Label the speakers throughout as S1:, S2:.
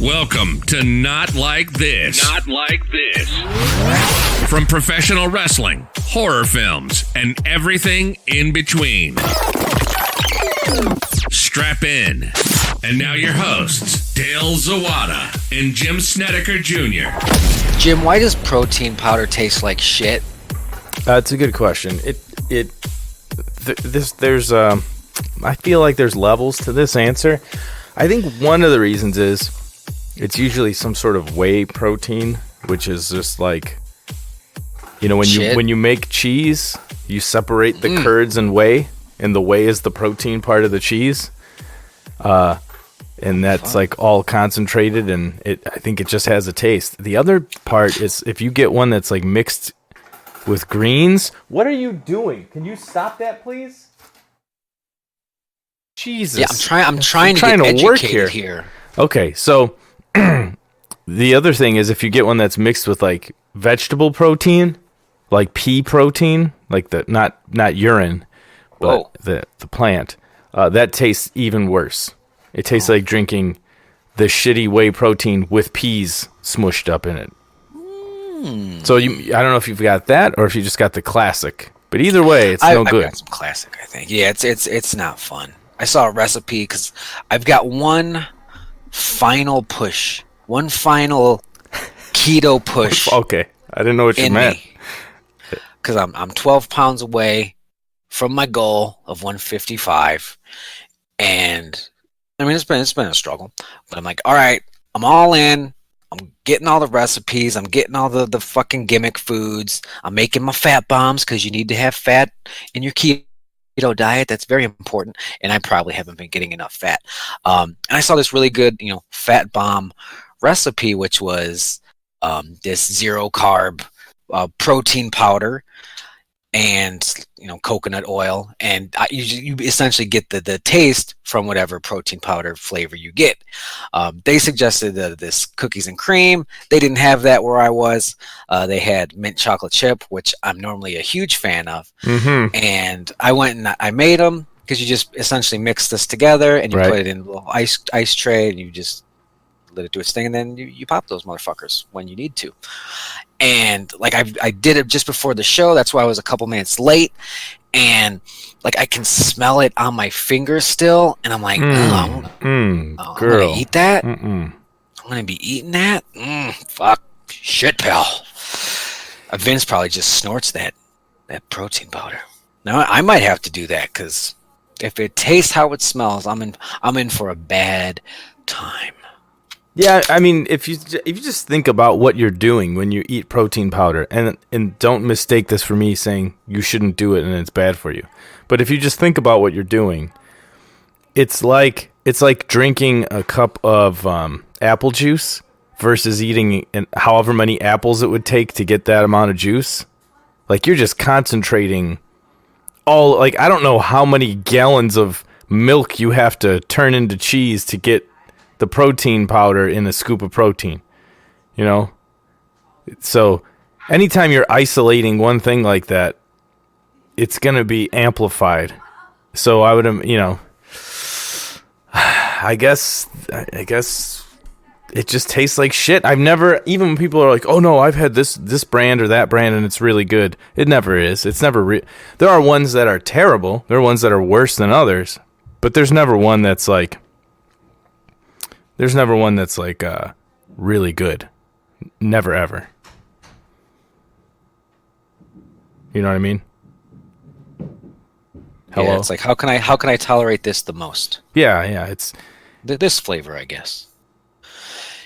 S1: Welcome to Not Like This.
S2: Not Like This.
S1: From professional wrestling, horror films, and everything in between. Strap in. And now your hosts, Dale Zawada and Jim Snedeker Jr.
S3: Jim, why does protein powder taste like shit?
S4: It's a good question. I feel like there's levels to this answer. I think one of the reasons is it's usually some sort of whey protein, which is just like, when you make cheese, you separate the curds and whey, and the whey is the protein part of the cheese. And that's like all concentrated, and I think it just has a taste. The other part is if you get one that's like mixed with greens. What are you doing? Can you stop that, please? Jesus.
S3: Yeah, I'm trying to get educated here.
S4: Okay, so the other thing is if you get one that's mixed with like vegetable protein, like pea protein, like the not urine, but the plant, that tastes even worse. It tastes like drinking the shitty whey protein with peas smushed up in it. So I don't know if you've got that or if you just got the classic. But either way, it's no good.
S3: I've got some classic, I think. Yeah, it's not fun. I saw a recipe because I've got one final push, one final keto push.
S4: Okay, I didn't know what you meant.
S3: Because I'm 12 pounds away from my goal of 155, and I mean it's been a struggle. But I'm like, all right, I'm all in. I'm getting all the recipes. I'm getting all the fucking gimmick foods. I'm making my fat bombs because you need to have fat in your keto diet. That's very important. And I probably haven't been getting enough fat. And I saw this really good, fat bomb recipe, which was this zero carb protein powder and coconut oil, and you essentially get the taste from whatever protein powder flavor you get. They suggested this cookies and cream. They didn't have that where I was. They had mint chocolate chip, which I'm normally a huge fan of. Mm-hmm. And I went and I made them because you just essentially mix this together and you put it in a little ice tray and you just let it do its thing, and then you pop those motherfuckers when you need to. And like I did it just before the show. That's why I was a couple minutes late. And like I can smell it on my fingers still, and I'm like, I'm gonna eat that. I'm gonna be eating that. Fuck, shit, pal. Vince probably just snorts that protein powder. Now I might have to do that because if it tastes how it smells, I'm in for a bad time.
S4: Yeah, I mean, if you just think about what you're doing when you eat protein powder, and don't mistake this for me saying you shouldn't do it and it's bad for you, but if you just think about what you're doing, it's like drinking a cup of apple juice versus eating however many apples it would take to get that amount of juice. Like you're just concentrating I don't know how many gallons of milk you have to turn into cheese to get the protein powder in a scoop of protein, So anytime you're isolating one thing like that, it's going to be amplified. So I would, I guess it just tastes like shit. I've never, even when people are like, oh no, I've had this brand or that brand and it's really good. It never is. It's never there are ones that are terrible. There are ones that are worse than others, but there's never one that's like really good. Never, ever. You know what I mean? Hello?
S3: Yeah, it's like, how can I tolerate this the most?
S4: Yeah, it's...
S3: This flavor, I guess.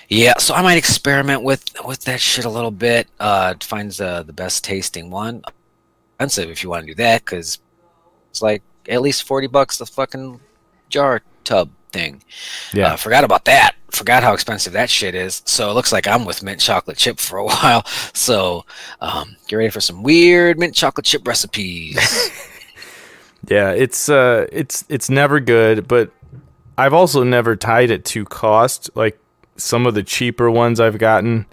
S3: Yeah, so I might experiment with that shit a little bit. Finds the best tasting one. Expensive if you want to do that, because it's like at least $40 the fucking jar tub thing. Yeah. Forgot about that. Forgot how expensive that shit is. So it looks like I'm with mint chocolate chip for a while. So get ready for some weird mint chocolate chip recipes.
S4: Yeah, it's never good, but I've also never tied it to cost. Like some of the cheaper ones I've gotten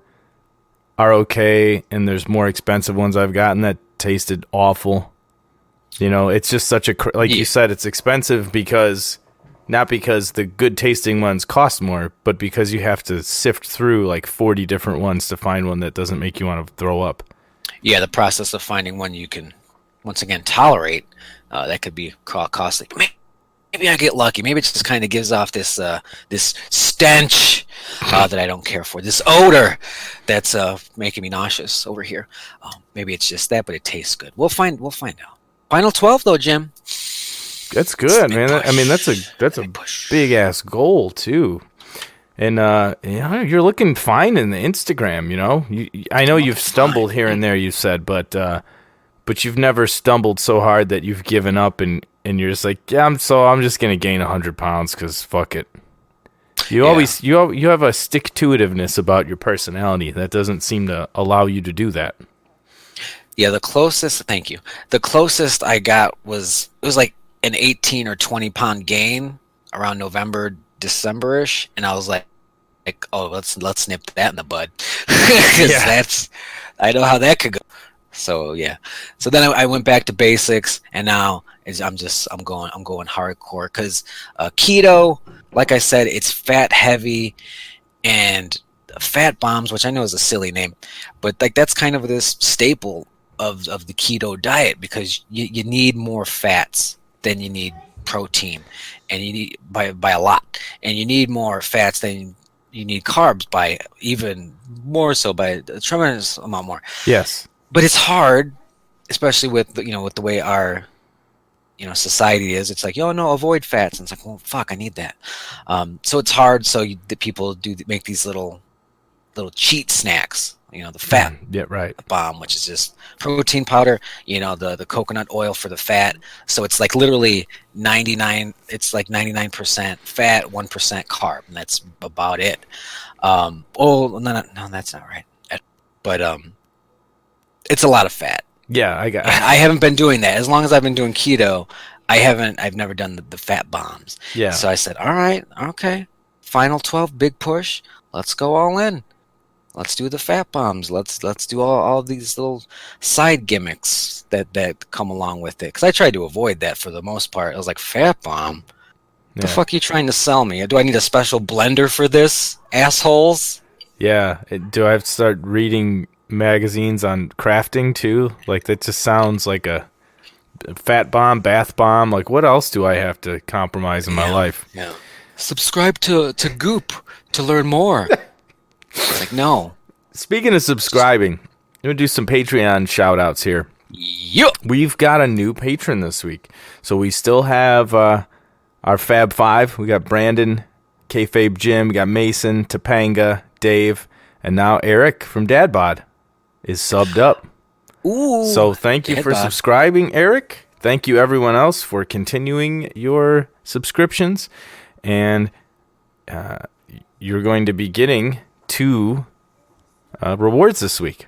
S4: are okay, and there's more expensive ones I've gotten that tasted awful. It's just such a you said, it's expensive because Not because the good tasting ones cost more, but because you have to sift through like 40 different ones to find one that doesn't make you want to throw up.
S3: Yeah, the process of finding one you can, once again, tolerate, that could be costly. Maybe I get lucky. Maybe it just kind of gives off this this stench that I don't care for. This odor that's making me nauseous over here. Maybe it's just that, but it tastes good. We'll find out. Final 12 though, Jim.
S4: That's good, man. I mean, that's a big ass goal too. And you're looking fine in the Instagram. You know, I know you've stumbled here and there. You said, but you've never stumbled so hard that you've given up and you're just like, yeah, I'm just gonna gain 100 pounds because fuck it. You have a stick-to-itiveness about your personality that doesn't seem to allow you to do that.
S3: Yeah, thank you. The closest I got was like an 18 or 20 pound gain around November, December-ish, and I was like, oh, let's nip that in the bud, because I know how that could go. So yeah, so then I went back to basics, and now I'm going hardcore because keto, like I said, it's fat heavy, and fat bombs, which I know is a silly name, but like that's kind of this staple of the keto diet, because you need more fats than you need protein, and you need by a lot, and you need more fats than you need carbs by even more, so by a tremendous amount more.
S4: Yes.
S3: But it's hard, especially with with the way our society is. It's like, no, avoid fats, and it's like, well, fuck, I need that. So it's hard. So the people make these little cheat snacks. The fat bomb, which is just protein powder. The coconut oil for the fat. So it's like literally 99. It's like 99% fat, 1% carb, and that's about it. No, that's not right. But it's a lot of fat.
S4: Yeah,
S3: I haven't been doing that. As long as I've been doing keto, I've never done the fat bombs.
S4: Yeah.
S3: So I said, all right, okay, final 12, big push. Let's go all in. Let's do the fat bombs. Let's do all these little side gimmicks that come along with it. Because I tried to avoid that for the most part. I was like, fat bomb? The fuck are you trying to sell me? Do I need a special blender for this, assholes?
S4: Yeah. Do I have to start reading magazines on crafting too? Like, that just sounds like a fat bomb, bath bomb. Like, what else do I have to compromise in my life?
S3: Yeah. Subscribe to Goop to learn more. It's like, no.
S4: Speaking of subscribing, I'm going to do some Patreon shout outs here.
S3: Yep.
S4: We've got a new patron this week. So we still have our Fab Five. We got Brandon, Kayfabe Jim, we got Mason, Topanga, Dave, and now Eric from Dad Bod is subbed up.
S3: Ooh.
S4: So thank you for subscribing, Eric. Thank you, everyone else, for continuing your subscriptions. And you're going to be getting 2 rewards this week.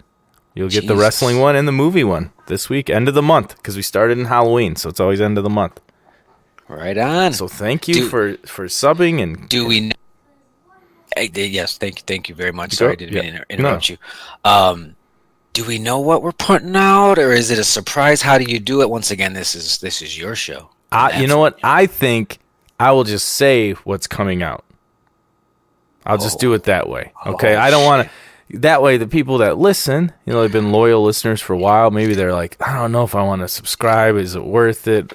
S4: You'll get the wrestling one and the movie one this week, end of the month, because we started in Halloween, so it's always end of the month.
S3: Right on.
S4: So thank you for subbing. And
S3: do we know? Yes, thank you very much. Sorry, I didn't interrupt you. Do we know what we're putting out, or is it a surprise? How do you do it? Once again, this is your show.
S4: You know what? I think I will just say what's coming out. I'll just do it that way. Okay, I don't want to. That way, the people that listen, they've been loyal listeners for a while. Maybe they're like, I don't know if I want to subscribe. Is it worth it?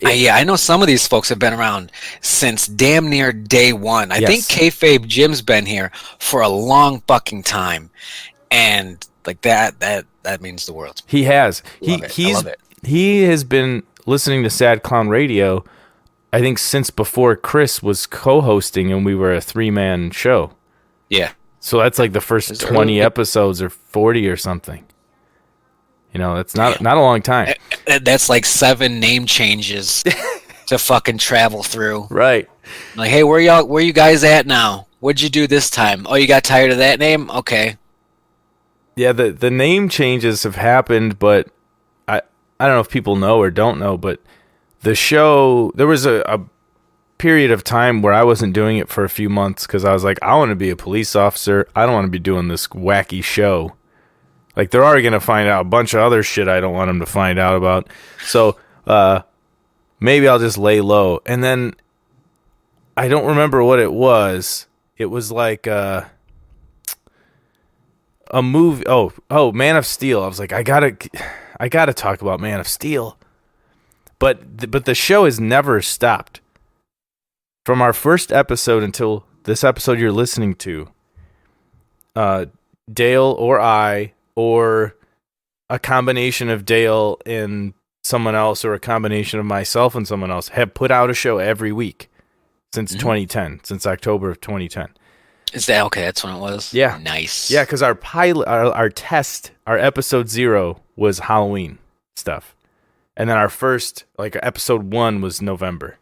S3: I know some of these folks have been around since damn near day one. I think Kayfabe Jim's been here for a long fucking time, and like that means the world.
S4: He has.
S3: I love it.
S4: He has been listening to Sad Clown Radio, I think, since before Chris was co-hosting and we were a 3-man show.
S3: Yeah.
S4: So that's like the first 20 episodes or 40 or something. That's not a long time.
S3: That's like 7 name changes to fucking travel through.
S4: Right.
S3: Like, hey, where you guys at now? What'd you do this time? Oh, you got tired of that name? Okay.
S4: Yeah, the name changes have happened, but I don't know if people know or don't know, but the show, there was a period of time where I wasn't doing it for a few months because I was like, I want to be a police officer. I don't want to be doing this wacky show. Like, they're already going to find out a bunch of other shit I don't want them to find out about. So maybe I'll just lay low. And then I don't remember what it was. It was like a movie. Oh, Man of Steel. I was like, I gotta talk about Man of Steel. But the show has never stopped. From our first episode until this episode you're listening to, Dale or I, or a combination of Dale and someone else, or a combination of myself and someone else, have put out a show every week since 2010, since October of 2010.
S3: Is that okay? That's when it was?
S4: Yeah.
S3: Nice.
S4: Yeah, because our pilot, our test, our episode 0 was Halloween stuff. And then our first, like episode 1 was November.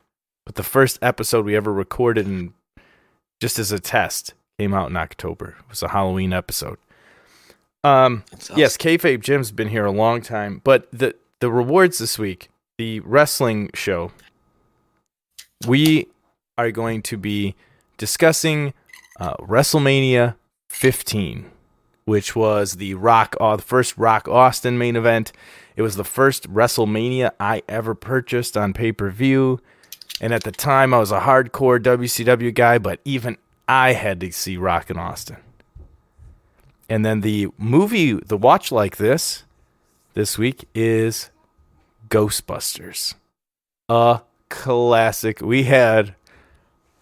S4: But the first episode we ever recorded, and just as a test, came out in October. It was a Halloween episode. Yes, Kayfabe Jim's been here a long time. But the rewards this week, the wrestling show, we are going to be discussing WrestleMania 15, which was the first Rock Austin main event. It was the first WrestleMania I ever purchased on pay-per-view. And at the time, I was a hardcore WCW guy, but even I had to see Rock and Austin. And then the movie, the watch like this week is Ghostbusters. A classic. We had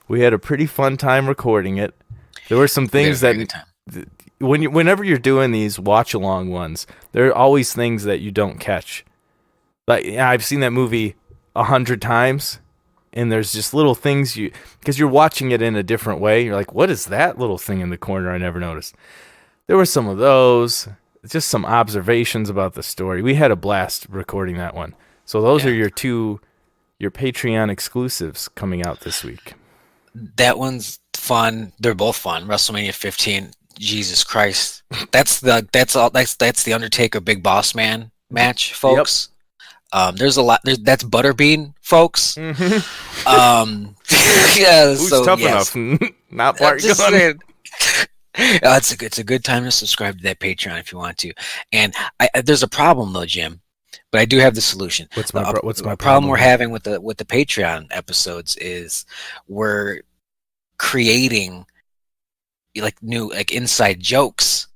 S4: a pretty fun time recording it. There were some things that whenever you're doing these watch along ones, there are always things that you don't catch. Like, I've seen that movie 100 times, and there's just little things because you're watching it in a different way. You're like, what is that little thing in the corner I never noticed? There were some of those, just some observations about the story. We had a blast recording that one. So those are your Patreon exclusives coming out this week.
S3: That one's fun. They're both fun. WrestleMania 15. Jesus Christ. That's the Undertaker Big Boss Man match, folks. Yep. There's a lot. That's Butterbean, folks.
S4: Mm-hmm. Who's tough enough? Not Bart Gunn.
S3: It's a good time to subscribe to that Patreon if you want to. And there's a problem though, Jim, but I do have the solution.
S4: What's my
S3: problem we're having with the Patreon episodes is we're creating like new inside jokes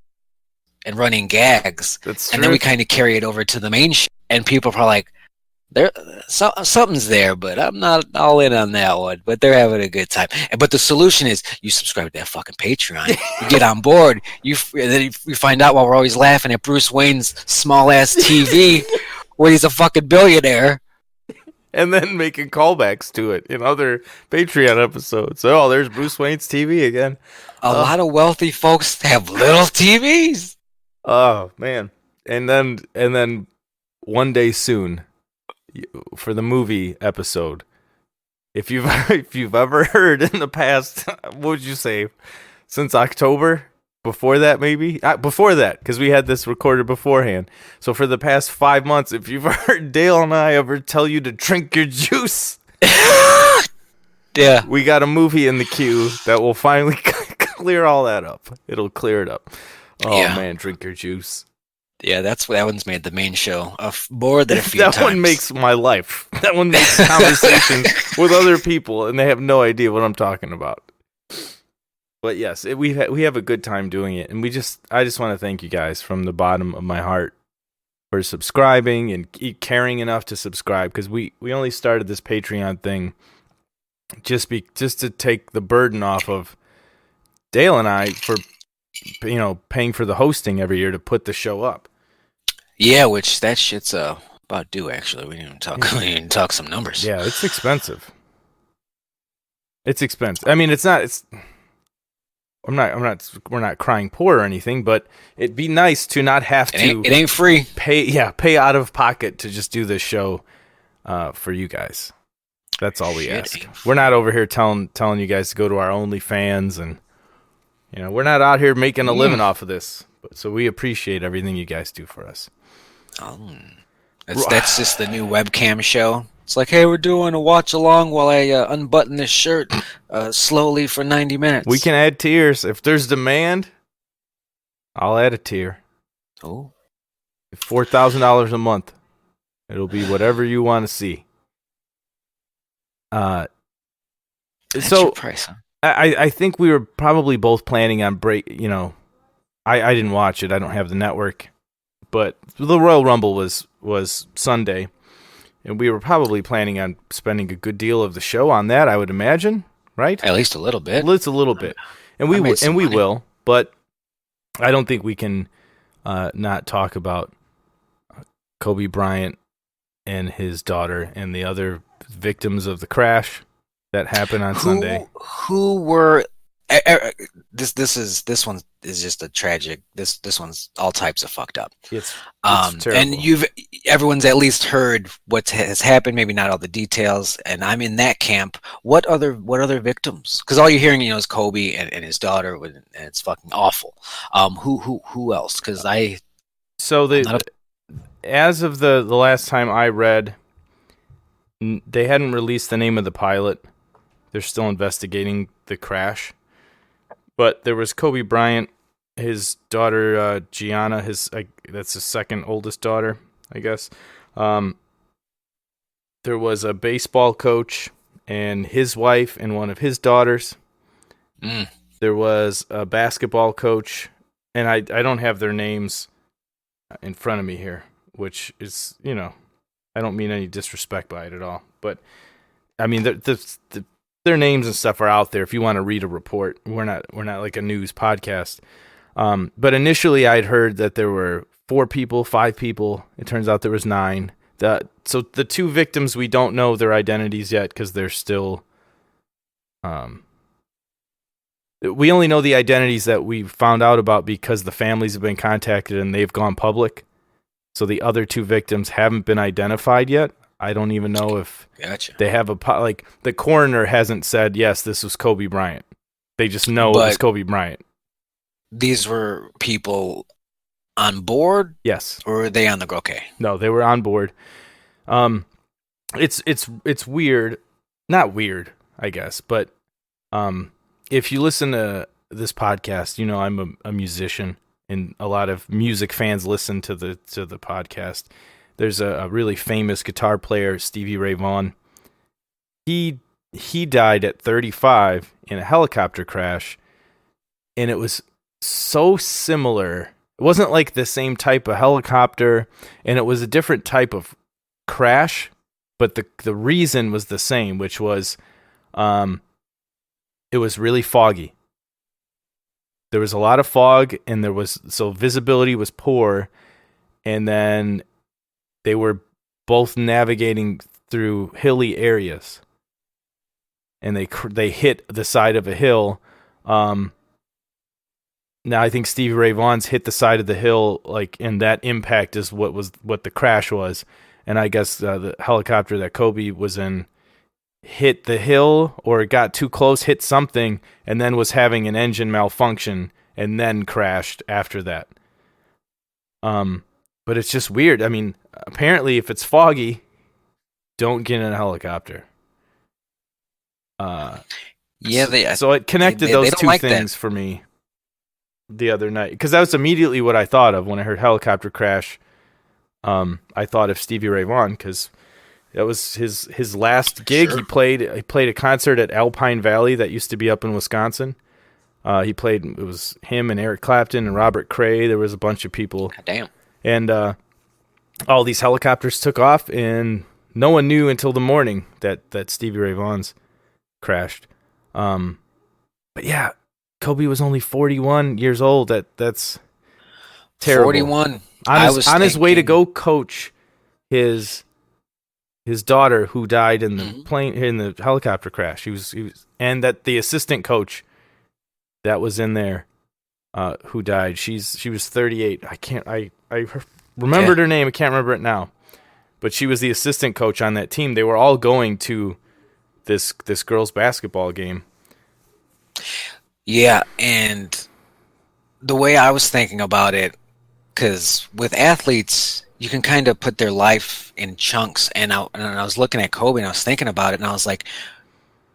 S3: and running gags.
S4: That's true.
S3: And then we kind of carry it over to the main show, and people are like, something's there, but I'm not all in on that one. But they're having a good time. But the solution is you subscribe to that fucking Patreon. You get on board. Then you find out while we're always laughing at Bruce Wayne's small ass TV, where he's a fucking billionaire.
S4: And then making callbacks to it in other Patreon episodes. Oh, there's Bruce Wayne's TV again.
S3: A lot of wealthy folks have little TVs.
S4: Oh man! And then one day soon, for the movie episode, if you've ever heard in the past, what would you say, since October? Before that, maybe? Before that, because we had this recorded beforehand. So for the past 5 months, if you've heard Dale and I ever tell you to drink your juice,
S3: yeah,
S4: we got a movie in the queue that will finally clear all that up. It'll clear it up. Oh, yeah. Man, drink your juice.
S3: Yeah, that one's made the main show more than a few times.
S4: That one makes my life. That one makes conversations with other people, and they have no idea what I'm talking about. But yes, we have a good time doing it, and I just want to thank you guys from the bottom of my heart for subscribing and caring enough to subscribe, because we only started this Patreon thing just to take the burden off of Dale and I for paying for the hosting every year to put the show up. Yeah, which that shit's about due. Actually, we didn't even talk some numbers. Yeah, it's expensive. It's expensive. I mean, it's not. We're not crying poor or anything, but it'd be nice to not have to. It ain't free. Pay out of pocket to just do this show for you guys. That's all we ask. We're not over here telling you guys to go to our OnlyFans, and we're not out here making a living off of this. So we appreciate everything you guys do for us. That's just the new webcam show. It's like, hey, we're doing a watch along while I unbutton this shirt slowly for 90 minutes. We can add tiers. If there's demand, I'll add a tier. Oh. $4,000 a month. It'll be whatever you want to see. So
S3: price, huh?
S4: I think we were probably both planning on I didn't watch it. I don't have the network. But the Royal Rumble was Sunday, and we were probably planning on spending a good deal of the show on that, I would imagine, right?
S3: At least a little bit.
S4: It's a little bit. And we will, but I don't think we can not talk about Kobe Bryant and his daughter and the other victims of the crash that happened on Sunday.
S3: Who were this one is just a tragic. This one's all types of fucked up.
S4: It's terrible.
S3: And everyone's at least heard what has happened, maybe not all the details. And I'm in that camp. What other victims? Because all you're hearing, is Kobe and his daughter, and it's fucking awful. Who else? Because
S4: as of the last time I read, they hadn't released the name of the pilot. They're still investigating the crash. But there was Kobe Bryant, his daughter Gianna, that's his second oldest daughter, I guess. There was a baseball coach and his wife and one of his daughters. There was a basketball coach, and I don't have their names in front of me here, which is, I don't mean any disrespect by it at all. But, I mean, their names and stuff are out there if you want to read a report. We're not like a news podcast. But initially I'd heard that there were 4 people, 5 people. It turns out there was 9. So the 2 victims, we don't know their identities yet because they're still... we only know the identities that we found out about because the families have been contacted and they've gone public. So the other 2 victims haven't been identified yet. I don't even know if they have the coroner hasn't said, yes, this was Kobe Bryant. They just know it was Kobe Bryant.
S3: These were people on board?
S4: Yes.
S3: Or were they on the... Okay.
S4: No, they were on board. It's weird. Not weird, I guess. But if you listen to this podcast, I'm a musician, and a lot of music fans listen to the podcast. There's a really famous guitar player, Stevie Ray Vaughan. He died at 35 in a helicopter crash, and it was so similar. It wasn't like the same type of helicopter, and it was a different type of crash, but the reason was the same, which was it was really foggy. There was a lot of fog, and so visibility was poor, and then they were both navigating through hilly areas, and they hit the side of a hill. Now I think Stevie Ray Vaughan's hit the side of the hill, and that impact is what the crash was. And I guess the helicopter that Kobe was in hit the hill or got too close, hit something, and then was having an engine malfunction, and then crashed after that. But it's just weird. I mean, apparently if it's foggy, don't get in a helicopter. So it connected those 2 things for me the other night, because that was immediately what I thought of when I heard helicopter crash. I thought of Stevie Ray Vaughan because that was his last gig. Sure. He played a concert at Alpine Valley that used to be up in Wisconsin. It was him and Eric Clapton and Robert Cray. There was a bunch of people.
S3: God damn.
S4: And all these helicopters took off, and no one knew until the morning that Stevie Ray Vaughan's crashed. But yeah, Kobe was only 41 years old. That's terrible.
S3: 41.
S4: On his way to go coach his daughter who died in the in the helicopter crash. He was and that the assistant coach that was in there who died. She was 38. I remembered her name. I can't remember it now. But she was the assistant coach on that team. They were all going to this girls' basketball game.
S3: Yeah, and the way I was thinking about it, because with athletes, you can kind of put their life in chunks. And I was looking at Kobe, and I was thinking about it, and I was like,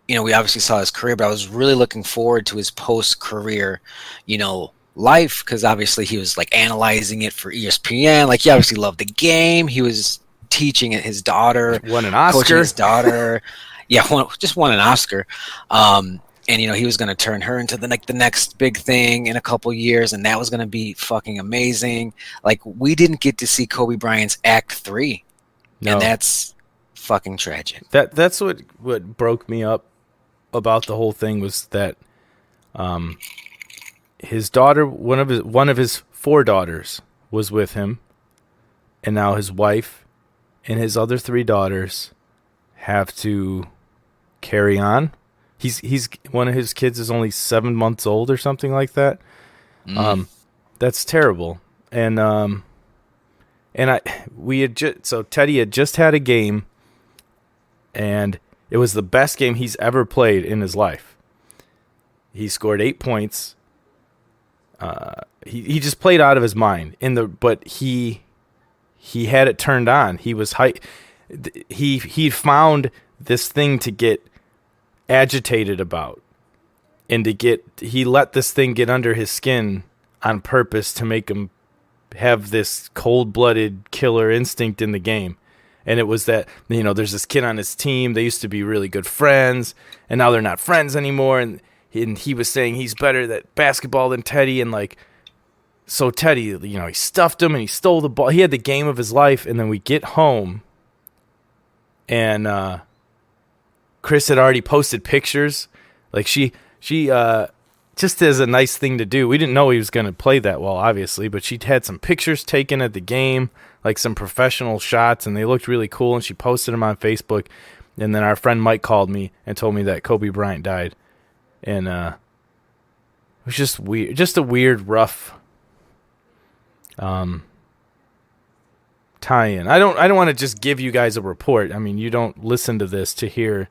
S3: we obviously saw his career, but I was really looking forward to his post-career, life, because obviously he was analyzing it for ESPN. He obviously loved the game. He was teaching his daughter,
S4: won an Oscar,
S3: coaching his daughter. just won an Oscar. And he was going to turn her into the next big thing in a couple years, and that was going to be fucking amazing. Like, we didn't get to see Kobe Bryant's Act 3, and that's fucking tragic.
S4: That's what broke me up about the whole thing was that his daughter, one of his 4 daughters, was with him, and now his wife and his other 3 daughters have to carry on. He's one of his kids is only 7 months old or something like that. That's terrible. And Teddy had just had a game, and it was the best game he's ever played in his life. He scored 8 points. He just played out of his mind but he had it turned on. He was he found this thing to get agitated about, and he let this thing get under his skin on purpose to make him have this cold-blooded killer instinct in the game. And it was that, there's this kid on his team, they used to be really good friends, and now they're not friends anymore, and he was saying he's better at basketball than Teddy, and so Teddy, he stuffed him and he stole the ball. He had the game of his life, and then we get home, and Chris had already posted pictures. Like, she just as a nice thing to do. We didn't know he was going to play that well, obviously, but she'd had some pictures taken at the game, like some professional shots, and they looked really cool, and she posted them on Facebook. And then our friend Mike called me and told me that Kobe Bryant died. And it was just weird, just a weird, rough tie-in. I don't want to just give you guys a report. I mean, you don't listen to this to hear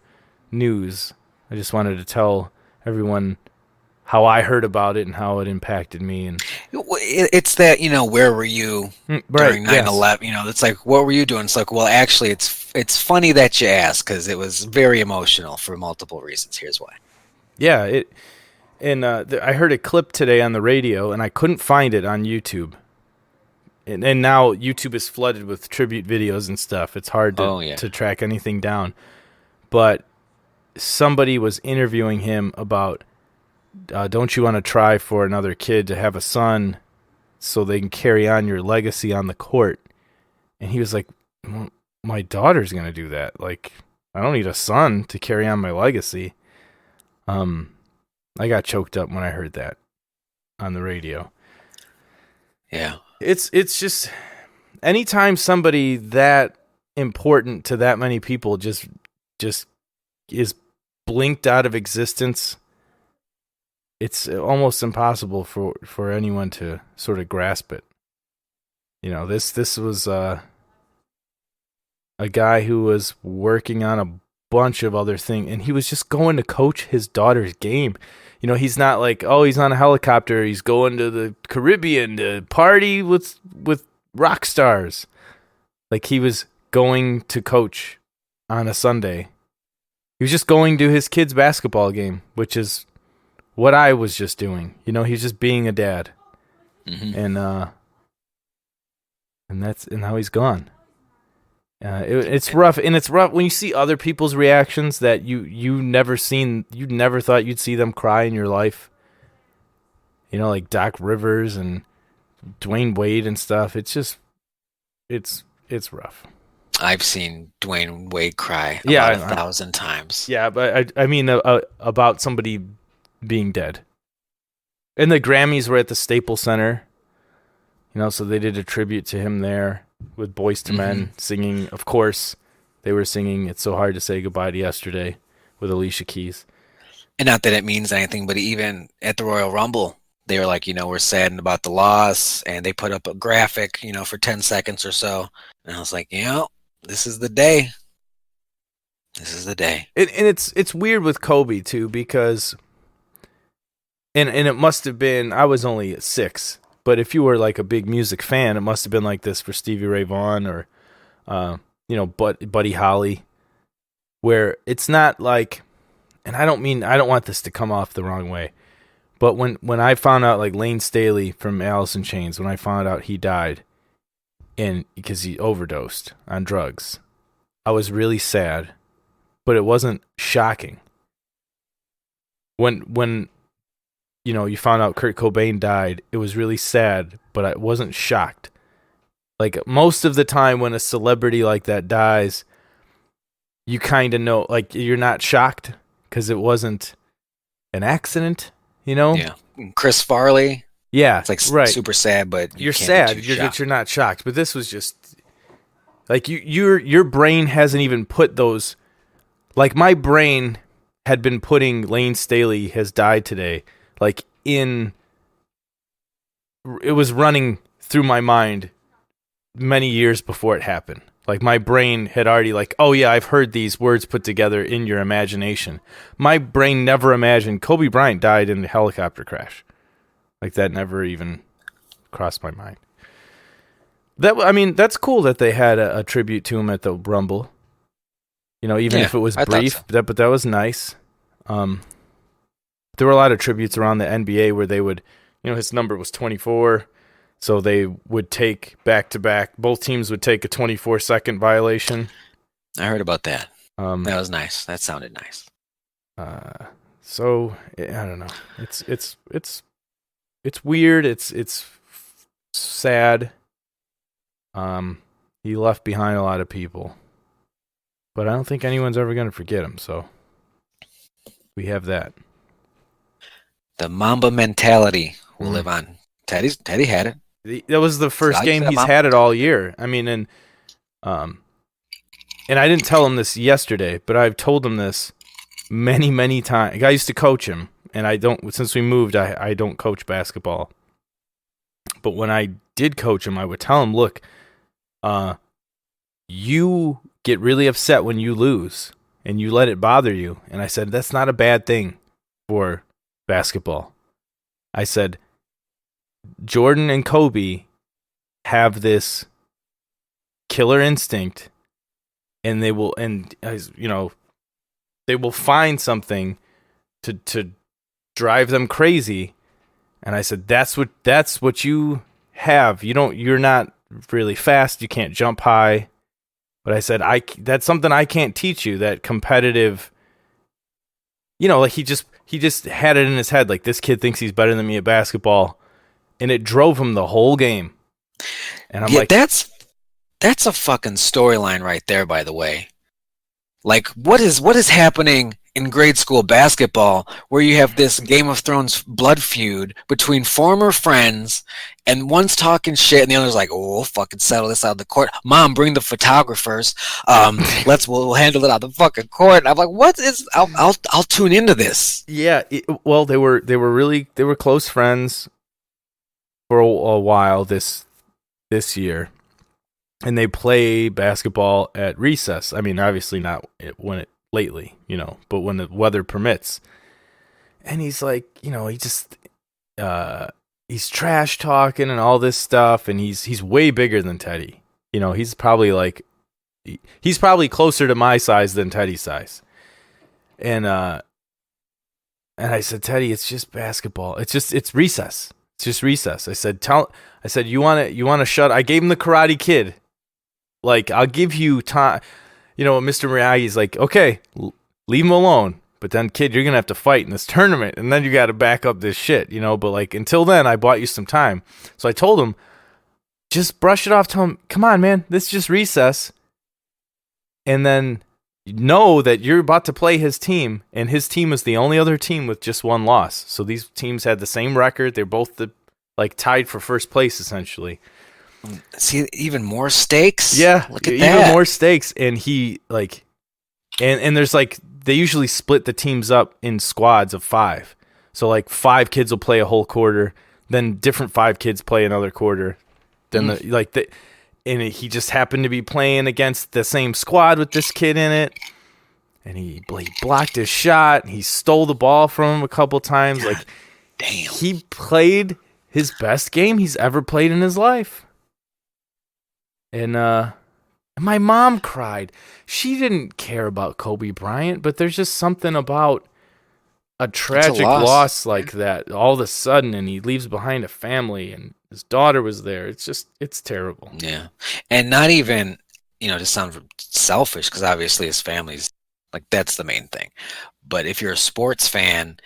S4: news. I just wanted to tell everyone how I heard about it and how it impacted me. And
S3: it's that, where were you during 9/11? Yes. It's like, what were you doing? It's like, well, actually, it's funny that you asked, because it was very emotional for multiple reasons. Here's why.
S4: Yeah, I heard a clip today on the radio, and I couldn't find it on YouTube. And now YouTube is flooded with tribute videos and stuff. It's hard to track anything down. But somebody was interviewing him about, don't you want to try for another kid to have a son so they can carry on your legacy on the court? And he was like, well, my daughter's going to do that. Like, I don't need a son to carry on my legacy. I got choked up when I heard that on the radio.
S3: Yeah.
S4: It's just, anytime somebody that important to that many people just is blinked out of existence, it's almost impossible for anyone to sort of grasp it. This was a guy who was working on a bunch of other things, and he was just going to coach his daughter's game. He's not like, oh, he's on a helicopter, he's going to the Caribbean to party with rock stars. Like, he was going to coach on a Sunday. He was just going to his kid's basketball game, which is what I was just doing. He's just being a dad. Mm-hmm. And now he's gone. It's rough, and it's rough when you see other people's reactions that you never thought you'd see them cry in your life. Like Doc Rivers and Dwayne Wade and stuff. It's just, it's rough.
S3: I've seen Dwayne Wade cry about 1,000 times.
S4: Yeah, but I mean about somebody being dead. And the Grammys were at the Staples Center, so they did a tribute to him there with Boyz II Men singing. Of course, they were singing "It's So Hard to Say Goodbye to Yesterday" with Alicia Keys.
S3: And not that it means anything, but even at the Royal Rumble, they were like, we're saddened about the loss, and they put up a graphic, for 10 seconds or so. And I was like, this is the day. This is the day.
S4: And it's weird with Kobe too, because and it must have been, I was only 6, but if you were like a big music fan, it must have been like this for Stevie Ray Vaughan or Buddy Holly, where it's not like, and I don't want this to come off the wrong way, but when I found out, like Lane Staley from Alice in Chains, when I found out he died, and because he overdosed on drugs, I was really sad but it wasn't shocking. When you found out Kurt Cobain died, it was really sad, but I wasn't shocked. Like, most of the time when a celebrity like that dies, you kind of know, like, you're not shocked because it wasn't an accident,
S3: Yeah. Chris Farley.
S4: Yeah,
S3: It's like
S4: right.
S3: super sad, but
S4: you're
S3: can't
S4: sad.
S3: be too shocked.
S4: You're not shocked, but this was just like your brain hasn't even put those. Like, my brain had been putting Lane Staley has died today, like, it was running through my mind many years before it happened. Like, my brain had already, like, oh yeah, I've heard these words put together in your imagination. My brain never imagined Kobe Bryant died in a helicopter crash. Like, that never even crossed my mind. That's cool that they had a tribute to him at the Rumble. Even if it was brief, but that was nice. There were a lot of tributes around the NBA where they would, his number was 24, so they would take back-to-back. Both teams would take a 24-second violation.
S3: I heard about that. That was nice. That sounded nice.
S4: So I don't know. It's weird. It's sad. He left behind a lot of people, but I don't think anyone's ever going to forget him. So we have that.
S3: The Mamba mentality will live on. Teddy had it.
S4: That was the first game he's had it all year. I mean, and I didn't tell him this yesterday, but I've told him this many, many times. I used to coach him, and I don't. Since we moved, I don't coach basketball. But when I did coach him, I would tell him, look, you get really upset when you lose, and you let it bother you. And I said, that's not a bad thing for basketball. I said, Jordan and Kobe have this killer instinct, and they will find something to drive them crazy. And I said, that's what you have. You're not really fast. You can't jump high. But I said, that's something I can't teach you, that competitive, like he just had it in his head. Like, this kid thinks he's better than me at basketball. And it drove him the whole game. And I'm like, that's a fucking storyline right there, by the way.
S3: Like, what is happening in grade school basketball where you have this Game of Thrones blood feud between former friends, and one's talking shit and the other's like, oh, we'll fucking settle this out of the court. Mom, bring the photographers. We'll handle it out of the fucking court. And I'm like, I'll tune into this.
S4: Yeah. They were close friends for a while this year, and they play basketball at recess. I mean, obviously not lately, but when the weather permits. And he's like, he's trash talking and all this stuff, and he's way bigger than Teddy. He's probably closer to my size than Teddy's size. And I said, Teddy, it's just basketball. It's recess. It's just recess. I said, you want to shut. I gave him the Karate Kid. Like, I'll give you time. Mr. Miyagi's like, okay, leave him alone. But then, kid, you're going to have to fight in this tournament. And then you got to back up this shit, But, like, until then, I bought you some time. So I told him, just brush it off. Tell him, come on, man, this is just recess. And then know that you're about to play his team. And his team was the only other team with just one loss. So these teams had the same record. They're both tied for first place, essentially.
S3: See, even more stakes?
S4: Yeah,
S3: look at
S4: even
S3: that.
S4: more stakes. And he, and there's, they usually split the teams up in squads of 5. So, 5 kids will play a whole quarter, then different 5 kids play another quarter. Then, and he just happened to be playing against the same squad with this kid in it. And he blocked his shot. He stole the ball from him a couple times.
S3: God, damn.
S4: He played his best game he's ever played in his life. And my mom cried. She didn't care about Kobe Bryant, but there's just something about a tragic loss like that all of a sudden, and he leaves behind a family, and his daughter was there. It's terrible.
S3: Yeah. And not even, to sound selfish, because obviously his family's Like that's the main thing. But if you're a sports fan,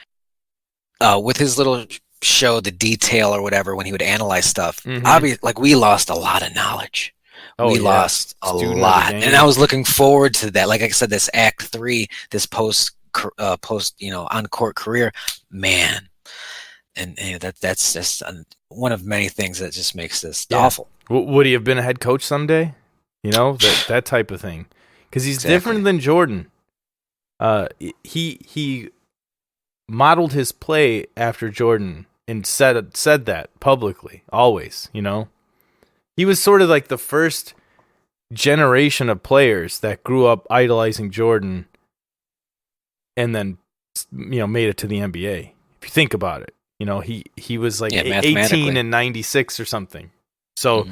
S3: with his little show, The Detail or whatever, when he would analyze stuff, obviously, like we lost a lot of knowledge. We lost a lot, and I was looking forward to that. Like I said, this Act 3, this post on court career, man, and that's just one of many things that just makes this awful.
S4: Would he have been a head coach someday? You know, that type of thing, because he's different than Jordan. He modeled his play after Jordan and said that publicly, always. You know, he was sort of like the first generation of players that grew up idolizing Jordan and then, you know, made it to the NBA. If you think about it, you know, he was like 18 in 96 or something. So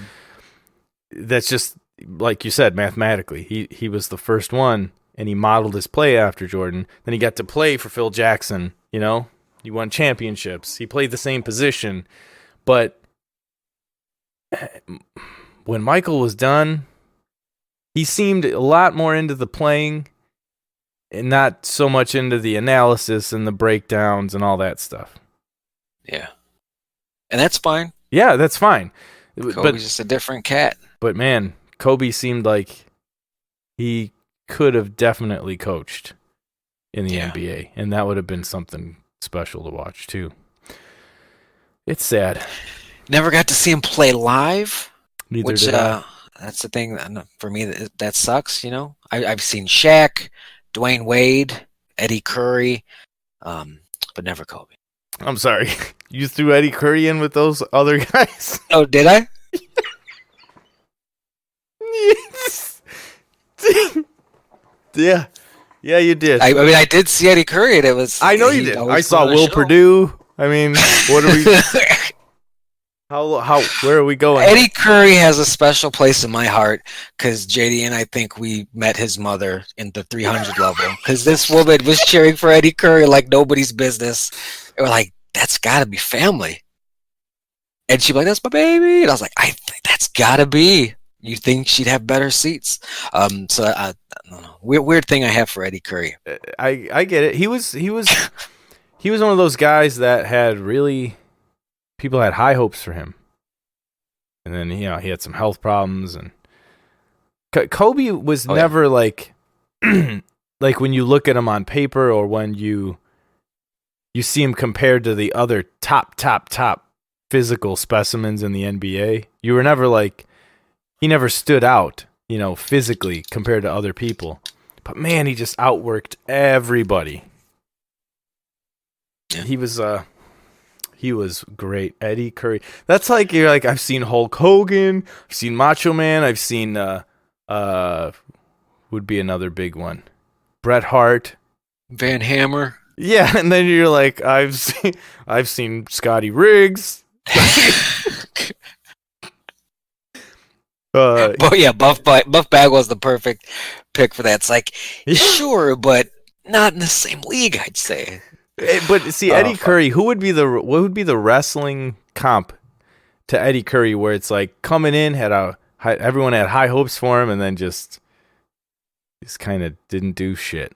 S4: that's just, like you said, mathematically, he was the first one, and he modeled his play after Jordan. Then he got to play for Phil Jackson, you know, he won championships. He played the same position, but when Michael was done, he seemed a lot more into the playing and not so much into the analysis and the breakdowns and all that stuff.
S3: Yeah. And that's fine.
S4: Yeah, that's fine.
S3: Kobe's just a different cat.
S4: But man, Kobe seemed like he could have definitely coached in the NBA, and that would have been something special to watch too. It's sad.
S3: Never got to see him play live.
S4: Neither did I.
S3: That's the thing for me that sucks. You know, I've seen Shaq, Dwayne Wade, Eddie Curry, but never Kobe.
S4: I'm sorry, you threw Eddie Curry in with those other guys.
S3: Oh, did I?
S4: Yeah, you did.
S3: I mean, I did see Eddie Curry, and it was.
S4: I know you did. I saw Will Perdue. I mean, what are we? How? Where are we going?
S3: Eddie Curry has a special place in my heart because JD and I think we met his mother in the 300 level because this woman was cheering for Eddie Curry like nobody's business. And we're like, that's got to be family. And she'd be like, that's my baby. And I was like, I think that's got to be. You think she'd have better seats? So I don't know. Weird thing I have for Eddie Curry.
S4: I get it. He was one of those guys that had really. People had high hopes for him. And then, you know, he had some health problems. And Kobe was never like, like when you look at him on paper or when you see him compared to the other top physical specimens in the NBA, you were never like, he never stood out, you know, physically compared to other people. But man, he just outworked everybody.
S3: Yeah.
S4: He was great. Eddie Curry. That's like, you're like, I've seen Hulk Hogan, I've seen Macho Man, I've seen would be another big one. Bret Hart.
S3: Van Hammer.
S4: Yeah, and then you're like, I've seen Scotty Riggs.
S3: Buff Bagwell's the perfect pick for that. It's like, sure, but not in the same league, I'd say.
S4: But see, Eddie Curry, what would be the wrestling comp to Eddie Curry, where it's like coming in everyone had high hopes for him, and then just kind of didn't do shit.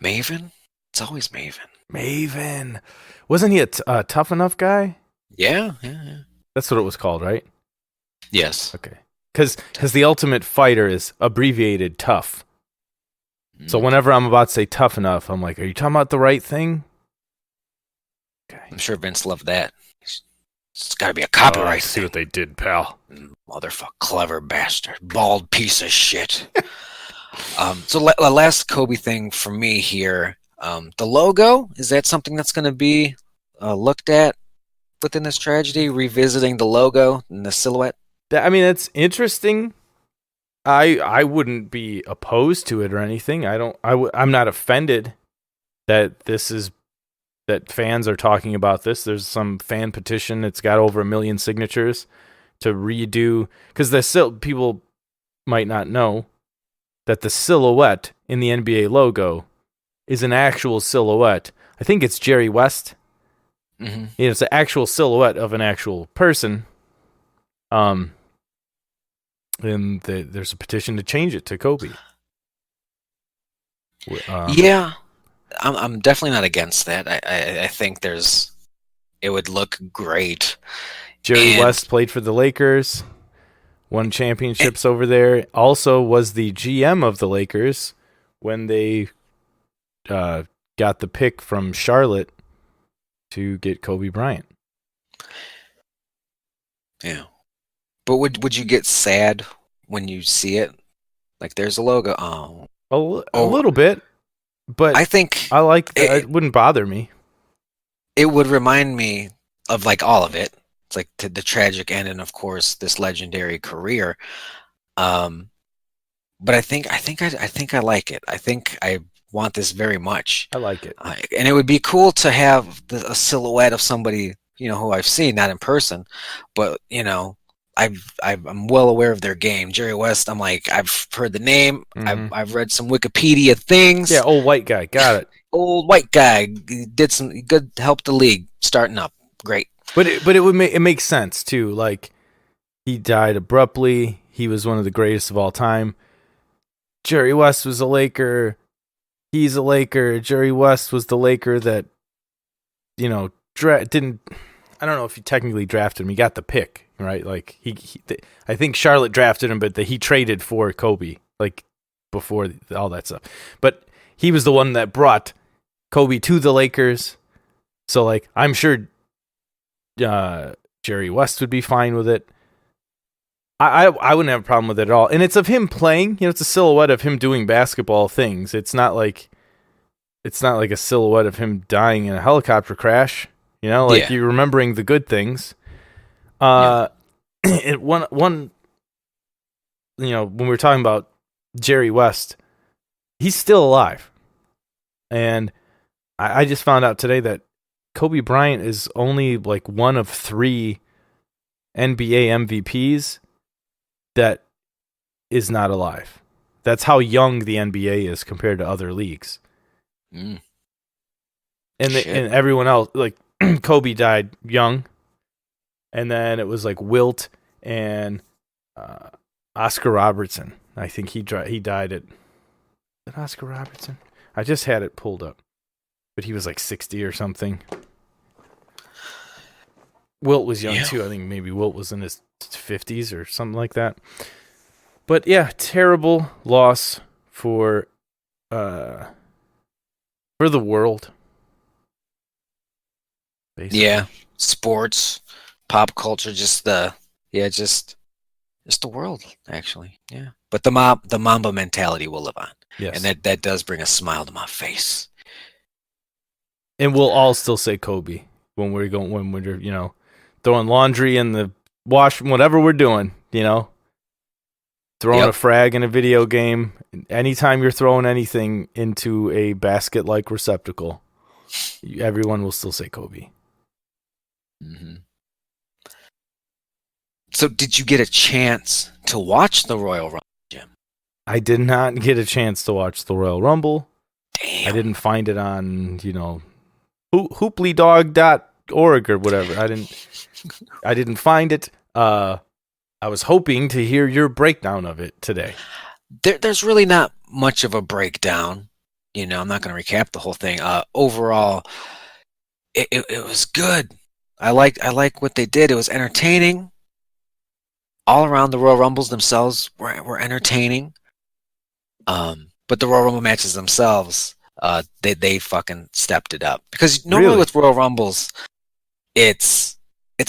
S3: Maven, it's always Maven.
S4: Maven, wasn't he a Tough Enough guy?
S3: Yeah.
S4: That's what it was called, right?
S3: Yes.
S4: Okay, because the Ultimate Fighter is abbreviated Tough. So whenever I'm about to say Tough Enough, I'm like, are you talking about the right thing? Okay.
S3: I'm sure Vince loved that. It's got to be a copyright
S4: see what they did, pal.
S3: Motherfucker, clever bastard. Bald piece of shit. So last Kobe thing for me here. The logo, is that something that's going to be looked at within this tragedy? Revisiting the logo and the silhouette?
S4: I mean, it's interesting. I wouldn't be opposed to it or anything. I'm not offended that that fans are talking about this. There's some fan petition. It's got over 1 million signatures to redo, because people might not know that the silhouette in the NBA logo is an actual silhouette. I think it's Jerry West.
S3: Mm-hmm.
S4: It's an actual silhouette of an actual person. And there's a petition to change it to Kobe.
S3: Yeah, I'm definitely not against that. I think it would look great.
S4: Jerry
S3: And
S4: West played for the Lakers, won championships over there. Also was the GM of the Lakers when they got the pick from Charlotte to get Kobe Bryant.
S3: yeah, but would you get sad when you see it? Like there's a logo.
S4: A little bit, but
S3: I think
S4: I like it wouldn't bother me.
S3: it would remind me of like all of it. It's like the tragic end, and of course this legendary career. But I think I like it. I think I want this very much.
S4: I like it.
S3: And it would be cool to have a silhouette of somebody, who I've seen, not in person, but I'm well aware of their game. Jerry West, I'm like, I've heard the name. I've read some Wikipedia things.
S4: Yeah, old white guy, got it.
S3: Old white guy did some good, helped the league starting up. Great.
S4: But it makes sense too. Like he died abruptly. He was one of the greatest of all time. Jerry West was a Laker. He's a Laker. Jerry West was the Laker that, didn't. I don't know if he technically drafted him. He got the pick, right? Like I think Charlotte drafted him, but he traded for Kobe, like before all that stuff. But he was the one that brought Kobe to the Lakers. So like I'm sure Jerry West would be fine with it. I wouldn't have a problem with it at all. And it's of him playing, it's a silhouette of him doing basketball things. It's not like a silhouette of him dying in a helicopter crash. You're remembering the good things. When we were talking about Jerry West, he's still alive. And I just found out today that Kobe Bryant is only like one of 3 NBA MVPs that is not alive. That's how young the NBA is compared to other leagues. And and everyone else, like Kobe died young, and then it was like Wilt and Oscar Robertson. I think he died at Oscar Robertson. I just had it pulled up, but he was like 60 or something. Wilt was young too. I think maybe Wilt was in his 50s or something like that. But yeah, terrible loss for the world. Basically.
S3: Yeah, sports, pop culture, just the world actually. Yeah, but the Mamba mentality will live on.
S4: Yes,
S3: and that does bring a smile to my face.
S4: And we'll all still say Kobe when we're throwing laundry in the wash, whatever we're doing, throwing a frag in a video game. Anytime you're throwing anything into a basket-like receptacle, everyone will still say Kobe.
S3: Mm-hmm. So did you get a chance to watch the Royal Rumble, Jim?
S4: I did not get a chance to watch the Royal Rumble.
S3: Damn.
S4: I didn't find it on, hooplydog.org or whatever. I didn't find it. I was hoping to hear your breakdown of it today.
S3: There's really not much of a breakdown. I'm not going to recap the whole thing. Overall, it was good. I like what they did. It was entertaining. All around, the Royal Rumbles themselves were entertaining. But the Royal Rumble matches themselves, they fucking stepped it up. Because normally with Royal Rumbles, it's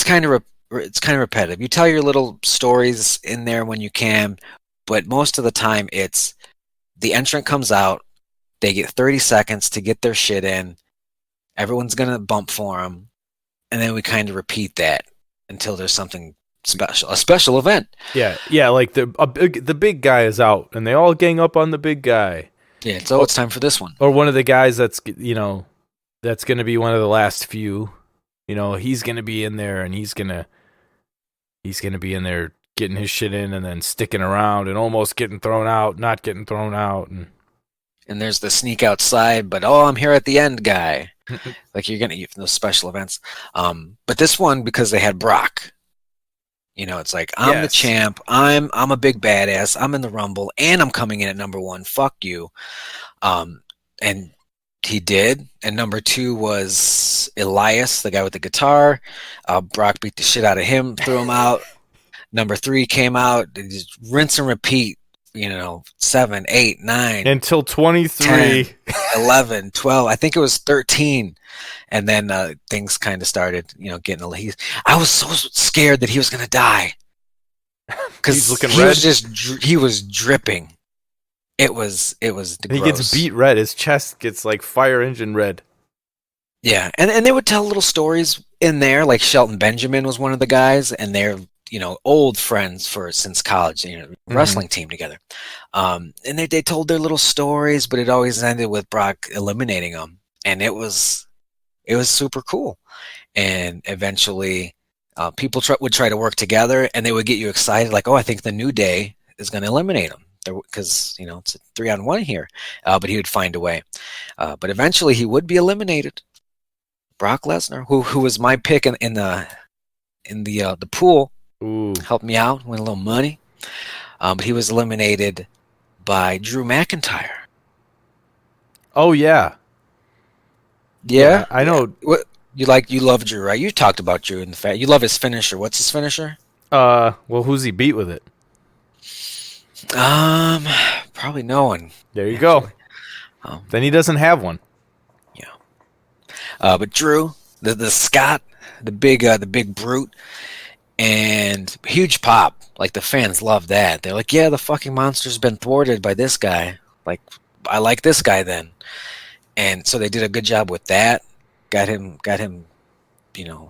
S3: kind of repetitive. You tell your little stories in there when you can, but most of the time it's the entrant comes out, they get 30 seconds to get their shit in, everyone's gonna bump for them, and then we kind of repeat that until there's something special, a special event.
S4: Yeah, like the big guy is out, and they all gang up on the big guy.
S3: Yeah, so it's time for this one.
S4: Or one of the guys that's that's gonna be one of the last few. He's gonna be in there, and he's gonna be in there getting his shit in, and then sticking around, and almost getting thrown out, not getting thrown out,
S3: and there's the sneak outside, but I'm here at the end guy. Like you're gonna eat from those special events. But this one, because they had Brock, it's like I'm the champ, I'm a big badass, I'm in the Rumble, and I'm coming in at number 1. Fuck you. And he did. And number 2 was Elias, the guy with the guitar. Brock beat the shit out of him, threw him out. Number 3 came out, just rinse and repeat, 7, 8, 9.
S4: Until 23.
S3: 10, 11, 12. I think it was 13. And then things kind of started, getting a little. I was so scared that he was going to die. Because he was dripping. It was gross.
S4: He gets beat red. His chest gets like fire engine red.
S3: Yeah, and they would tell little stories in there, like Shelton Benjamin was one of the guys, and they're old friends since college, wrestling team together. And they told their little stories, but it always ended with Brock eliminating them, and it was super cool. And eventually, people would try to work together, and they would get you excited, like, oh, I think the New Day is going to eliminate them. Because it's a 3-on-1 here, but he would find a way. But eventually, he would be eliminated. Brock Lesnar, who was my pick in the pool, helped me out, win a little money. But he was eliminated by Drew McIntyre.
S4: Oh yeah,
S3: yeah,
S4: I know.
S3: What you love Drew, right? You talked about Drew in the fact you love his finisher. What's his finisher?
S4: Well, who's he beat with it?
S3: Probably no one.
S4: There you go. Then he doesn't have one.
S3: Yeah. But Drew, the Scot, the big brute, and huge pop. Like the fans love that. They're like, yeah, the fucking monster's been thwarted by this guy. Like, I like this guy then. And so they did a good job with that. Got him,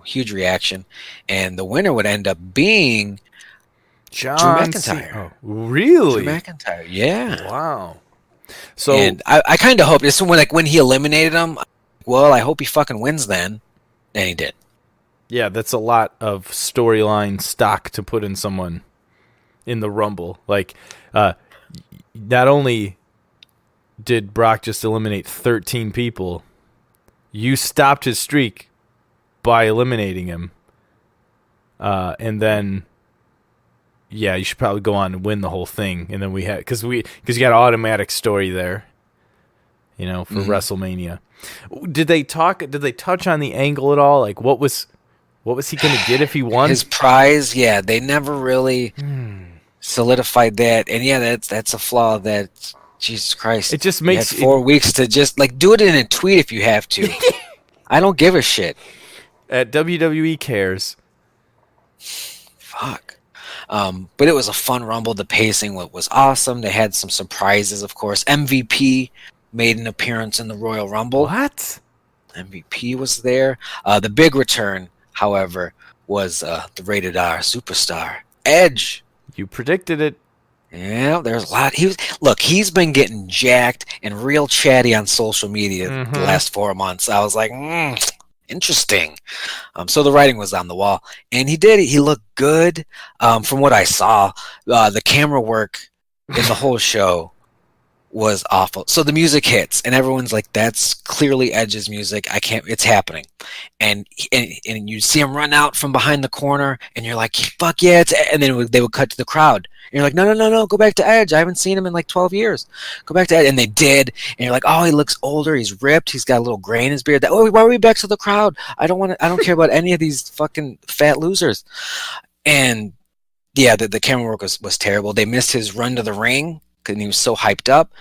S3: huge reaction. And the winner would end up being Drew McIntyre.
S4: Oh, really?
S3: Drew McIntyre, yeah.
S4: Wow. So,
S3: and I kind of hope this when he eliminated him. Well, I hope he fucking wins then, and he did.
S4: Yeah, that's a lot of storyline stock to put in someone in the Rumble. Like, not only did Brock just eliminate 13 people, you stopped his streak by eliminating him, and then. Yeah, you should probably go on and win the whole thing, and then because you got an automatic story there, for WrestleMania. Did they touch on the angle at all? Like, what was he going to get if he won?
S3: His prize, yeah, they never really solidified that, and yeah, that's a flaw. That Jesus Christ,
S4: it just makes
S3: 4 weeks to just do it in a tweet if you have to. I don't give a shit.
S4: At WWE cares.
S3: Fuck. But it was a fun Rumble. The pacing was awesome. They had some surprises, of course. MVP made an appearance in the Royal Rumble.
S4: What?
S3: MVP was there. The big return, however, was the Rated R superstar, Edge.
S4: You predicted it.
S3: Yeah, there's a lot. He's been getting jacked and real chatty on social media the last 4 months. I was like, interesting. So the writing was on the wall, and he did it. He looked good. From what I saw, the camera work in the whole show was awful. So the music hits, and everyone's like, "That's clearly Edge's music. I can't. It's happening." And you see him run out from behind the corner, and you're like, "Fuck yeah!" And then they would cut to the crowd. And you're like, no, go back to Edge. I haven't seen him in like 12 years. Go back to Edge. And they did. And you're like, oh, he looks older. He's ripped. He's got a little gray in his beard. Why are we back to the crowd? I don't care about any of these fucking fat losers. And yeah, the camera work was terrible. They missed his run to the ring because he was so hyped up.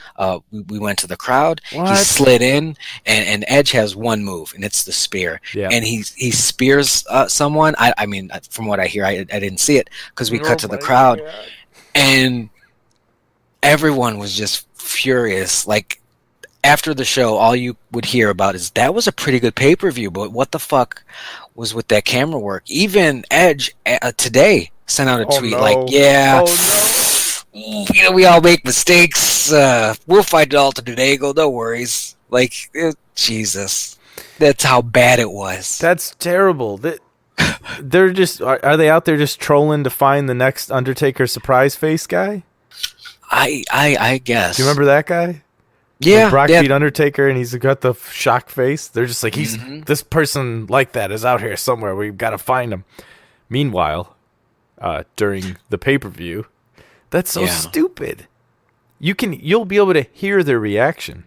S3: We went to the crowd.
S4: What?
S3: He slid in, and Edge has one move, and it's the spear.
S4: Yeah.
S3: And he spears someone. I mean, from what I hear, I didn't see it because we cut to the crowd. God. And everyone was just furious. Like, after the show, all you would hear about is, that was a pretty good pay-per-view, but what the fuck was with that camera work? Even Edge today sent out a tweet like, yeah, we all make mistakes. We'll find an alternate angle, no worries. Like, Jesus. That's how bad it was.
S4: That's terrible. They're just are they out there just trolling to find the next Undertaker surprise face guy?
S3: I guess.
S4: Do you remember that guy?
S3: Yeah,
S4: when Brock beat Undertaker and he's got the shock face. They're just like, this person like that is out here somewhere. We've got to find him. Meanwhile, during the pay-per-view, that's so stupid. You'll be able to hear their reaction.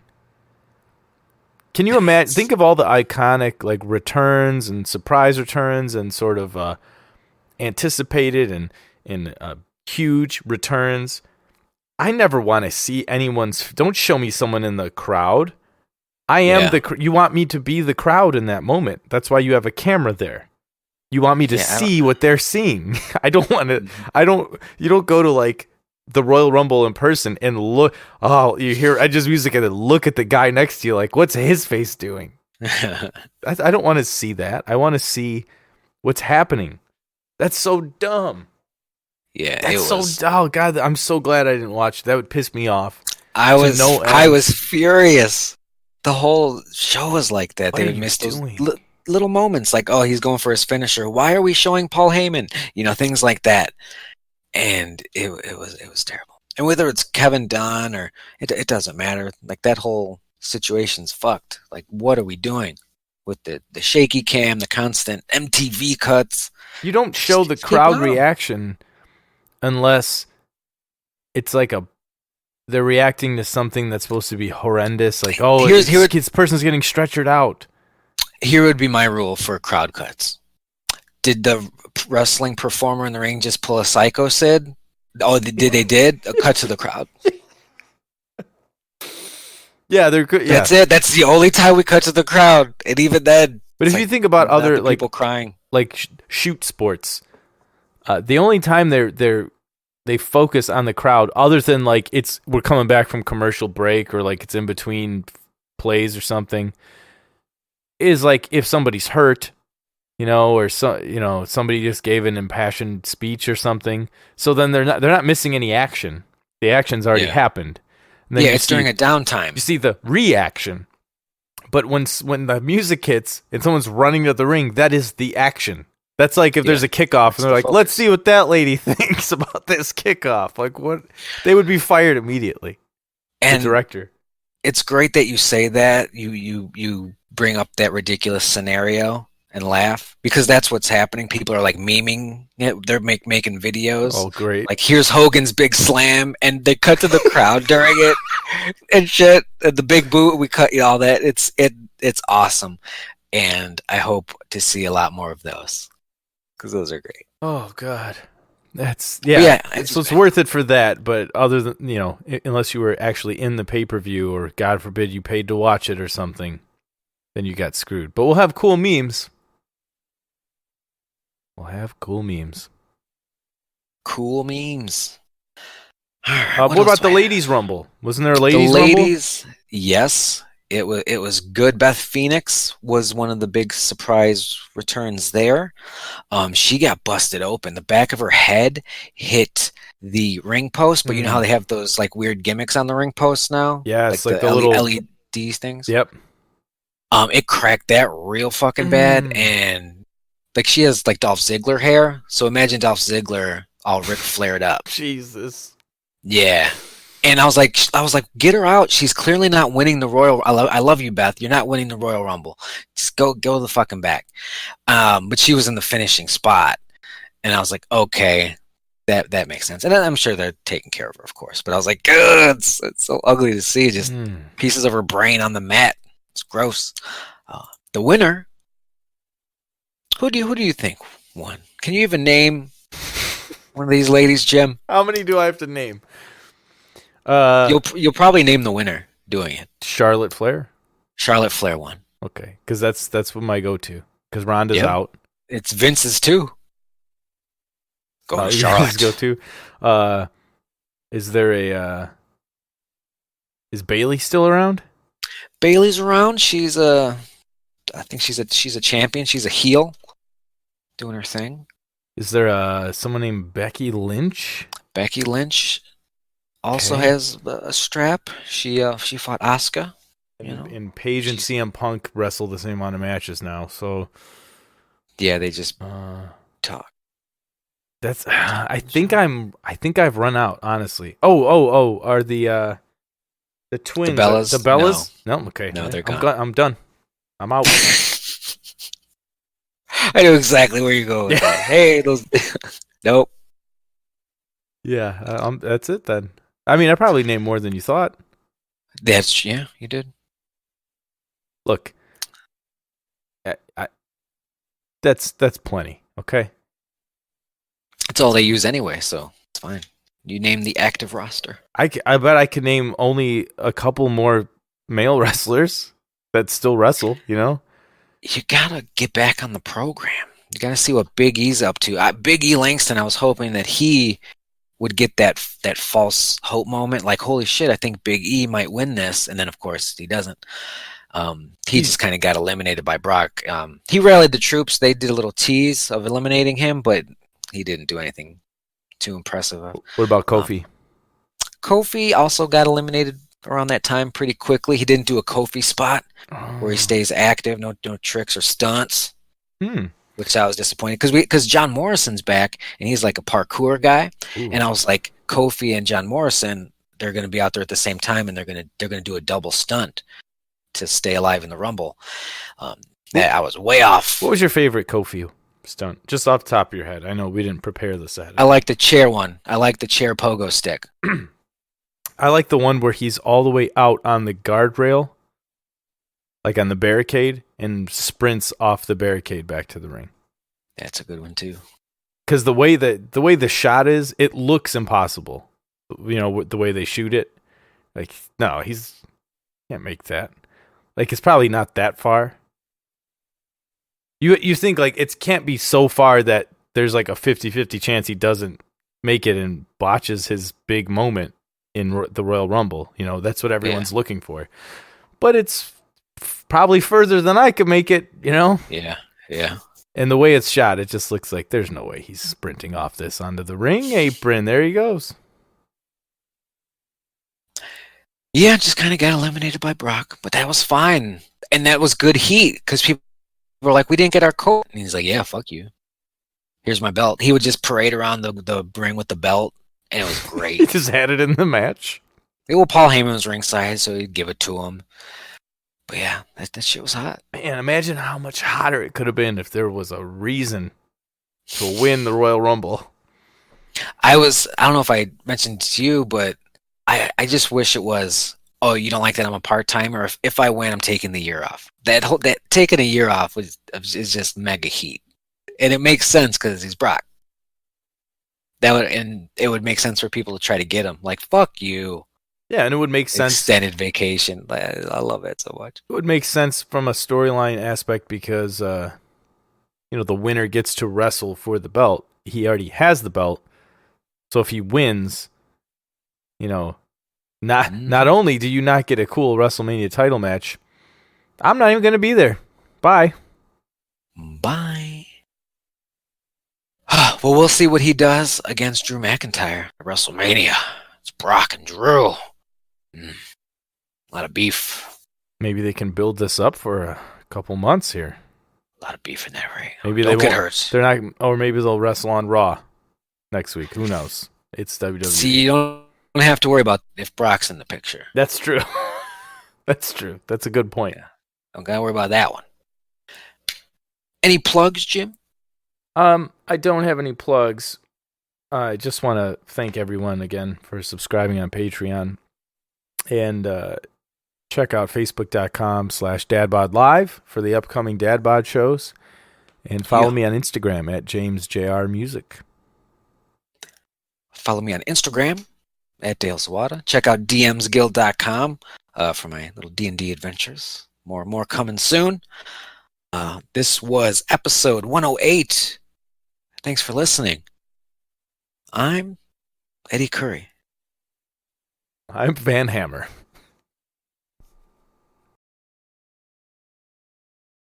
S4: Can you imagine? Think of all the iconic like returns and surprise returns and sort of anticipated and huge returns. I never want to see anyone's. Don't show me someone in the crowd. I am you want me to be the crowd in that moment. That's why you have a camera there. You want me to see what they're seeing. I don't want to. You don't go to like the Royal Rumble in person and look. Oh, you hear Edge's music and then look at the guy next to you. Like, what's his face doing? I don't want to see that. I want to see what's happening. That's so dumb.
S3: Yeah,
S4: that's oh god, I'm so glad I didn't watch. That would piss me off.
S3: I was furious. The whole show was like that. They would miss those little moments, like, oh, he's going for his finisher. Why are we showing Paul Heyman? Things like that. And it was terrible. And whether it's Kevin Dunn or it doesn't matter. Like that whole situation's fucked. Like, what are we doing with the shaky cam, the constant MTV cuts?
S4: You don't show the crowd reaction unless it's like they're reacting to something that's supposed to be horrendous. Like, oh, this person's getting stretchered out.
S3: Here would be my rule for crowd cuts. Did the wrestling performer in the ring just pull a Psycho Sid? Oh, they did? A cut to the crowd.
S4: Yeah, they're good. Yeah.
S3: That's it. That's the only time we cut to the crowd. And even then.
S4: But if you think about other like
S3: people crying,
S4: like shoot sports, the only time they focus on the crowd, other than like we're coming back from commercial break or like it's in between plays or something, is like if somebody's hurt, or somebody just gave an impassioned speech or something. So then they're not missing any action. The action's already happened. And then
S3: it's during a downtime.
S4: You see the reaction. But when the music hits and someone's running to the ring, that is the action. That's like if there's a kickoff and they're like, let's see what that lady thinks about this kickoff. Like, what? They would be fired immediately. And the director.
S3: It's great that you say that. You bring up that ridiculous scenario and laugh, because that's what's happening. People are like memeing it. They're making videos.
S4: Oh, great.
S3: Like, here's Hogan's big slam, and they cut to the crowd during it and shit. And the big boot, we cut all that. It's awesome. And I hope to see a lot more of those, because those are great.
S4: Oh, God. That's it's worth it for that. But other than, unless you were actually in the pay-per-view or God forbid you paid to watch it or something, then you got screwed. But we'll have cool memes. Cool memes. What about the Ladies Rumble? Wasn't there a Ladies Rumble?
S3: The Ladies, yes. It was good. Beth Phoenix was one of the big surprise returns there. She got busted open. The back of her head hit the ring post, but you know how they have those like weird gimmicks on the ring posts now?
S4: Yeah, it's like the little
S3: LED things.
S4: Yep.
S3: It cracked that real fucking bad, and like she has like Dolph Ziggler hair, so imagine Dolph Ziggler all Ric Flaired up.
S4: Jesus. Yeah.
S3: And I was like, get her out. She's clearly not winning the Royal. I love you, Beth. You're not winning the Royal Rumble. Just go the fucking back. But she was in the finishing spot, and I was like, okay, that makes sense. And I'm sure they're taking care of her, of course. But I was like, it's so ugly to see, just pieces of her brain on the mat. It's gross. The winner. Who do you think won? Can you even name one of these ladies, Jim?
S4: How many do I have to name?
S3: You'll probably name the winner doing it.
S4: Charlotte Flair.
S3: Charlotte Flair won.
S4: Okay, because that's what my go-to. Because Ronda's out.
S3: It's Vince's too. Go Charlotte.
S4: Go-to. Is there is Bayley still around?
S3: Bayley's around. I think she's a champion. She's a heel, doing her thing.
S4: Is there someone named Becky Lynch?
S3: Becky Lynch also has a strap. She fought Asuka.
S4: And Paige and CM Punk wrestle the same amount of matches now. So
S3: yeah, they just talk.
S4: That's. I think I've run out. Honestly. Oh. Are the twins?
S3: The Bellas.
S4: The Bellas? No. Okay.
S3: No, they're gone.
S4: I'm done. I'm out.
S3: I know exactly where you're going with that. Hey, those. Nope.
S4: Yeah. That's it then. I mean, I probably named more than you thought.
S3: You did.
S4: look, that's plenty. Okay.
S3: It's all they use anyway, so it's fine. You name the active roster.
S4: I bet I could name only a couple more male wrestlers that still wrestle. You know.
S3: You gotta get back on the program. You gotta see what Big E's up to. Big E Langston, I was hoping that he would get that false hope moment, like, holy shit, I think Big E might win this, and then of course he doesn't. He just kind of got eliminated by Brock. He rallied the troops. They did a little tease of eliminating him, but he didn't do anything too impressive.
S4: What about Kofi?
S3: Kofi also got eliminated around that time pretty quickly. He didn't do a Kofi spot where he stays active, no tricks or stunts, which I was disappointed because John Morrison's back and he's like a parkour guy, and I was like, Kofi and John Morrison, they're going to be out there at the same time, and they're going to do a double stunt to stay alive in the Rumble. I was way off.
S4: What was your favorite Kofi stunt? Just off the top of your head. I know we didn't prepare this ahead.
S3: I like the chair one. I like the chair pogo stick.
S4: I like the one where he's all the way out on the guardrail, like on the barricade, and sprints off the barricade back to the ring.
S3: That's a good one too.
S4: Because the way the shot is, it looks impossible. You know, the way they shoot it. Like, no, can't make that. Like, it's probably not that far. You think, like, it can't be so far that there's like a 50-50 chance he doesn't make it and botches his big moment in the Royal Rumble. You know, that's what everyone's looking for. But it's probably further than I could make it, you know?
S3: Yeah.
S4: And the way it's shot, it just looks like there's no way he's sprinting off this onto the ring apron. There he goes.
S3: Yeah, just kind of got eliminated by Brock, but that was fine. And that was good heat because people were like, we didn't get our coat. And he's like, yeah, fuck you. Here's my belt. He would just parade around the ring with the belt, and it was great.
S4: He just had it in the match.
S3: Well, Paul Heyman was ringside, so he'd give it to him. But yeah, that shit was hot.
S4: Man, imagine how much hotter it could have been if there was a reason to win the Royal Rumble.
S3: I don't know if I mentioned to you, but I just wish it was, oh, you don't like that I'm a part-timer? If I win, I'm taking the year off. That taking a year off is just mega heat. And it makes sense because he's Brock. It would make sense for people to try to get him. Like, fuck you.
S4: Yeah, and it would make sense.
S3: Extended vacation. I love it so much.
S4: It would make sense from a storyline aspect because, the winner gets to wrestle for the belt. He already has the belt. So if he wins, not only do you not get a cool WrestleMania title match, I'm not even going to be there. Bye.
S3: Bye. Well, we'll see what he does against Drew McIntyre at WrestleMania. It's Brock and Drew. A lot of beef.
S4: Maybe they can build this up for a couple months here.
S3: A lot of beef in that ring.
S4: Maybe
S3: Don't
S4: they
S3: get
S4: won't.
S3: hurt.
S4: They're not, or maybe they'll wrestle on Raw next week. Who knows? It's WWE.
S3: See, you don't have to worry about if Brock's in the picture.
S4: That's true. That's true. That's a good point.
S3: Yeah. Don't gotta worry about that one. Any plugs, Jim?
S4: I don't have any plugs. I just want to thank everyone again for subscribing on Patreon. And check out facebook.com/dadbodlive for the upcoming Dadbod shows. And follow me on Instagram at JamesJRMusic.
S3: Follow me on Instagram at Dale Zawada. Check out dmsguild.com for my little D&D adventures. More coming soon. This was episode 108. Thanks for listening. I'm Eddie Curry.
S4: I'm Van Hammer.